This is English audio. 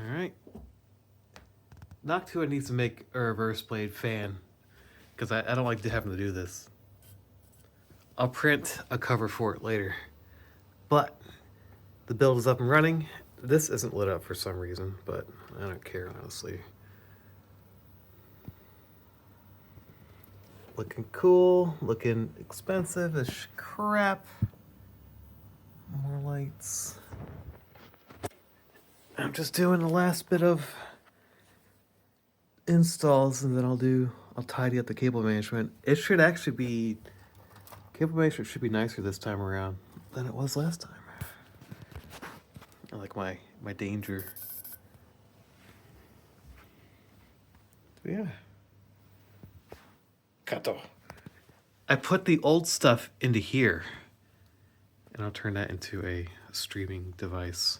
Alright. Noctua needs to make a reverse blade fan, because I don't like having to do this. I'll print a cover for it later. But the build is up and running. This isn't lit up for some reason, but I don't care, honestly. Looking cool, looking expensive as crap. More lights. I'm just doing the last bit of installs, and then I'll tidy up the cable management. It should actually be, cable management should be nicer this time around than it was last time. I like my danger. But yeah. Kato. I put the old stuff into here, and I'll turn that into a streaming device.